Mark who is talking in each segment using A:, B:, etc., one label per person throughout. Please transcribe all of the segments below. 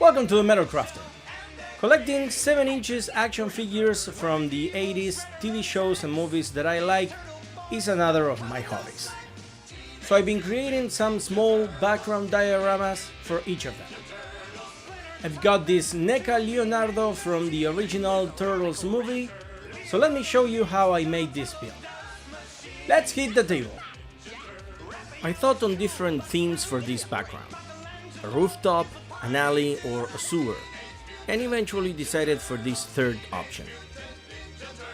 A: Welcome to the Metal Crafter. Collecting 7 inches action figures from the 80s TV shows and movies that I like is another of my hobbies. So I've been creating some small background dioramas for each of them. I've got this NECA Leonardo from the original Turtles movie, so let me show you how I made this build. Let's hit the table. I thought on different themes for this background: a rooftop, an alley, or a sewer, and eventually decided for this third option.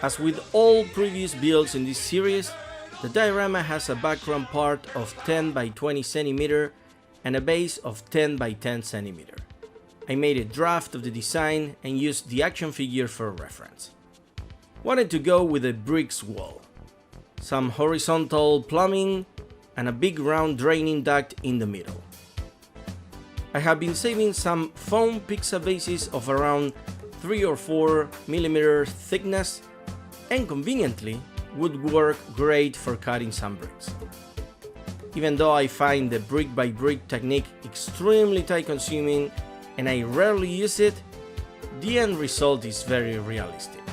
A: As with all previous builds in this series, the diorama has a background part of 10 by 20 cm and a base of 10 by 10 cm. I made a draft of the design and used the action figure for reference. Wanted to go with a bricks wall, some horizontal plumbing, and a big round draining duct in the middle. I have been saving some foam pizza bases of around 3 or 4 mm thickness, and conveniently would work great for cutting some bricks. Even though I find the brick by brick technique extremely time consuming and I rarely use it, the end result is very realistic.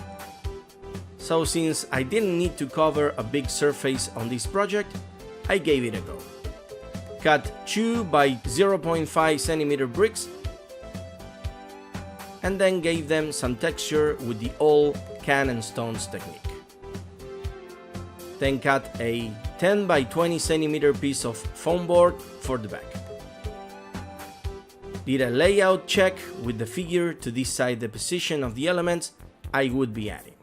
A: So since I didn't need to cover a big surface on this project, I gave it a go. Cut 2 by 0.5 cm bricks and then gave them some texture with the old can and stones technique. Then cut a 10 by 20 cm piece of foam board for the back. Did a layout check with the figure to decide the position of the elements I would be adding.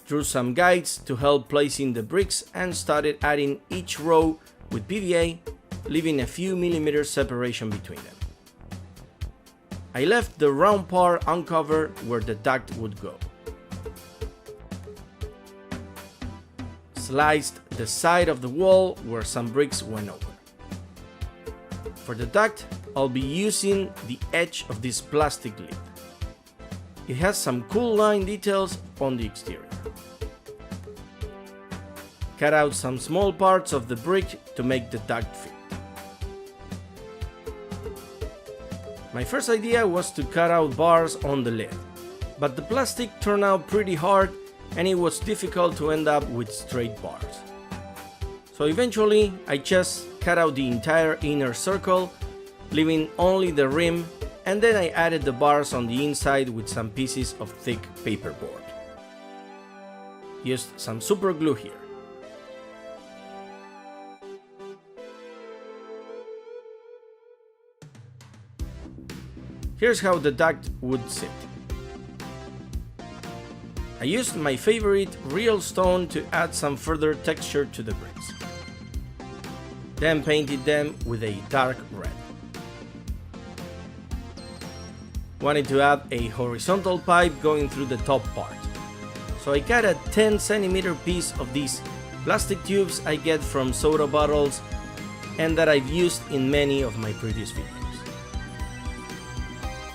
A: Drew some guides to help placing the bricks and started adding each row with PVA, leaving a few millimeters separation between them. I left the round part uncovered where the duct would go. Sliced the side of the wall where some bricks went over. For the duct, I'll be using the edge of this plastic lid. It has some cool line details on the exterior. Cut out some small parts of the brick to make the duct fit. My first idea was to cut out bars on the lid, but the plastic turned out pretty hard and it was difficult to end up with straight bars. So eventually I just cut out the entire inner circle, leaving only the rim, and then I added the bars on the inside with some pieces of thick paperboard. Used some super glue here. Here's how the duct would sit. I used my favorite real stone to add some further texture to the bricks. Then painted them with a dark red. Wanted to add a horizontal pipe going through the top part. So I cut a 10 cm piece of these plastic tubes I get from soda bottles and that I've used in many of my previous videos.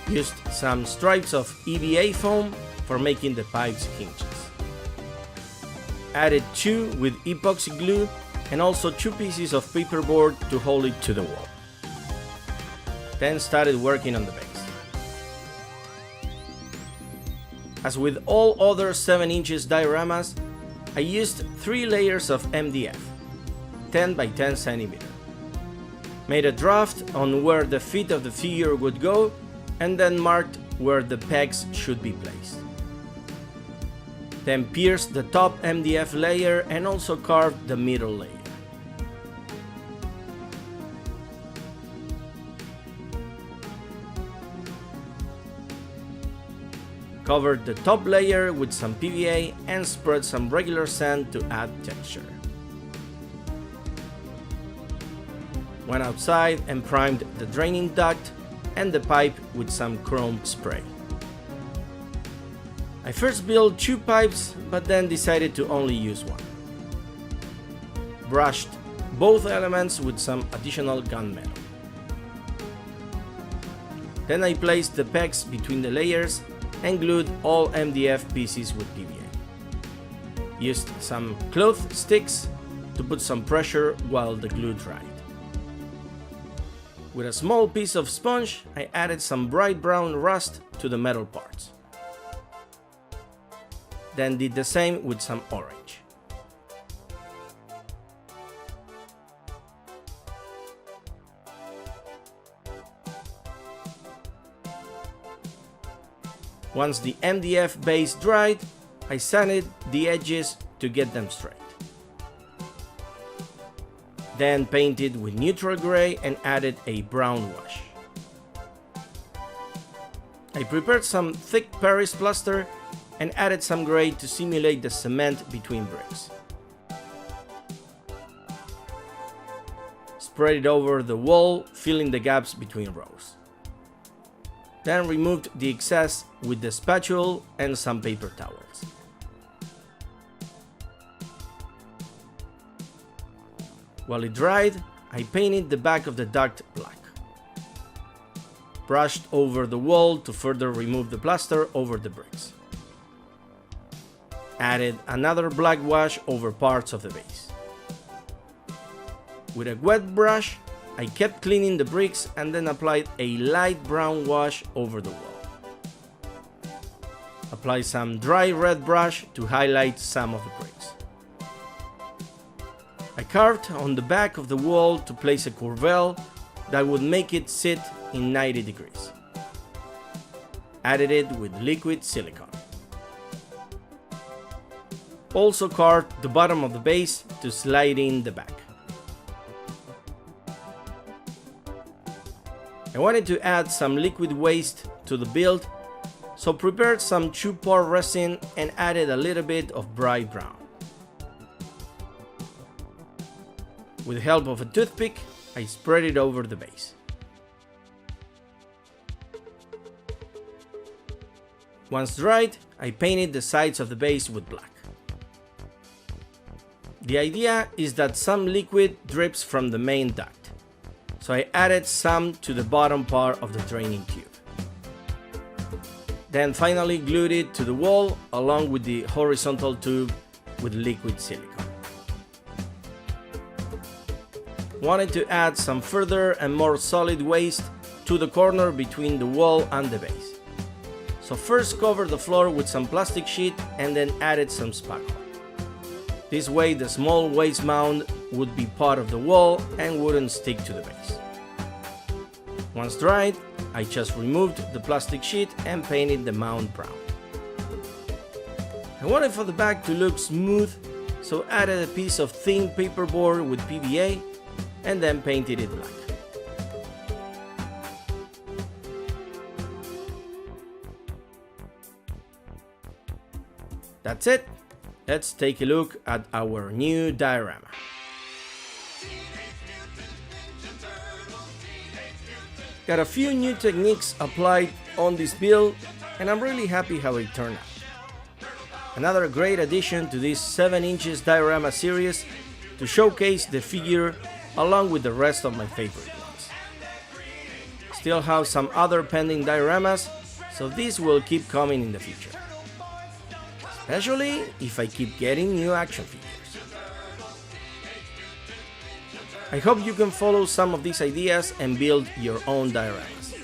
A: Used some stripes of EVA foam for making the pipe's hinges. Added 2 with epoxy glue and also 2 pieces of paperboard to hold it to the wall. Then started working on the base. As with all other 7 inches dioramas, I used 3 layers of MDF, 10 by 10 cm. Made a draft on where the feet of the figure would go and then marked where the pegs should be placed. Then pierced the top MDF layer and also carved the middle layer. Covered the top layer with some PVA and spread some regular sand to add texture. Went outside and primed the draining duct and the pipe with some chrome spray. I first built 2 pipes, but then decided to only use one. Brushed both elements with some additional gunmetal. Then I placed the pegs between the layers and glued all MDF pieces with PVA. Used some cloth sticks to put some pressure while the glue dried. With a small piece of sponge, I added some bright brown rust to the metal parts. Then did the same with some orange. Once the MDF base dried, I sanded the edges to get them straight. Then painted with neutral gray and added a brown wash. I prepared some thick Paris plaster and added some gray to simulate the cement between bricks. Spread it over the wall, filling the gaps between rows. Then removed the excess with the spatula and some paper towels. While it dried, I painted the back of the duct black. Brushed over the wall to further remove the plaster over the bricks. Added another black wash over parts of the base. With a wet brush, I kept cleaning the bricks and then applied a light brown wash over the wall. Apply some dry red brush to highlight some of the bricks. I carved on the back of the wall to place a corbel that would make it sit in 90 degrees. Added it with liquid silicone. Also carved the bottom of the base to slide in the back. I wanted to add some liquid waste to the build, so prepared some 2-part resin and added a little bit of bright brown. With the help of a toothpick, I spread it over the base. Once dried, I painted the sides of the base with black. The idea is that some liquid drips from the main duct, so I added some to the bottom part of the draining tube. Then finally glued it to the wall along with the horizontal tube with liquid silicone. Wanted to add some further and more solid waste to the corner between the wall and the base. So first covered the floor with some plastic sheet and then added some spackle. This way the small waste mound would be part of the wall and wouldn't stick to the base. Once dried, I just removed the plastic sheet and painted the mound brown. I wanted for the back to look smooth, so added a piece of thin paperboard with PVA and then painted it black. That's it. Let's take a look at our new diorama. Got a few new techniques applied on this build and I'm really happy how it turned out. Another great addition to this 7 inches diorama series to showcase the figure along with the rest of my favorite ones. Still have some other pending dioramas, so this will keep coming in the future. Especially if I keep getting new action figures. I hope you can follow some of these ideas and build your own dioramas.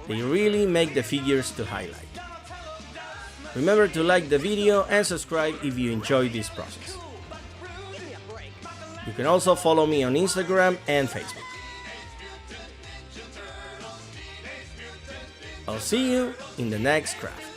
A: They really make the figures to highlight. Remember to like the video and subscribe if you enjoy this process. You can also follow me on Instagram and Facebook. I'll see you in the next craft.